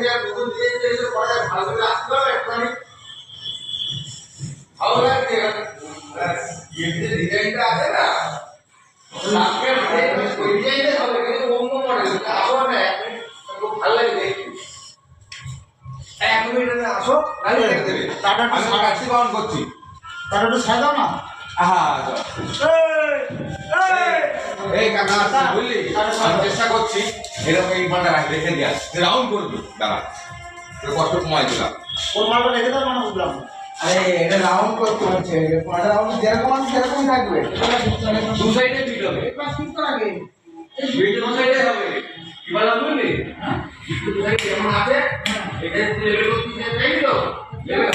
যে নতুন দিয়ে যে পরে ভালো করে আসতে হবে একটুখানি ভালো লাগছে এই যে ডিজাইনটা আছে না লাস্টের ওই ডিজাইনটা হবে কিন্তু অন্য মডেল আসো না খুব ভালো লাগে দেখতে এক মিনিট আসো তাহলে দেখে দেবে টাটা আমি ট্যাক্সি বাউন্ড করছি টাটা তো ছাড় দাও না হ্যাঁ এই কাকা বললি আমি চেষ্টা করছি এরকম এই মালটা রেখে দিয়া রাউন্ড করবি দাঁড়া কষ্ট কমাই দিলাম কোন মালটা রেখে দাও মানে বুঝলাম আরে এটা রাউন্ড করতে হচ্ছে এটা রাউন্ড যেরকম আছে সেরকমই থাকবে দু সাইডে ফিট হবে প্লাস ফিট করা আগে এই দু সাইডে হবে কি বলা বুঝলি হ্যাঁ দু সাইডে যেমন আছে এটা লেভেল করতে চাই তো লেভেল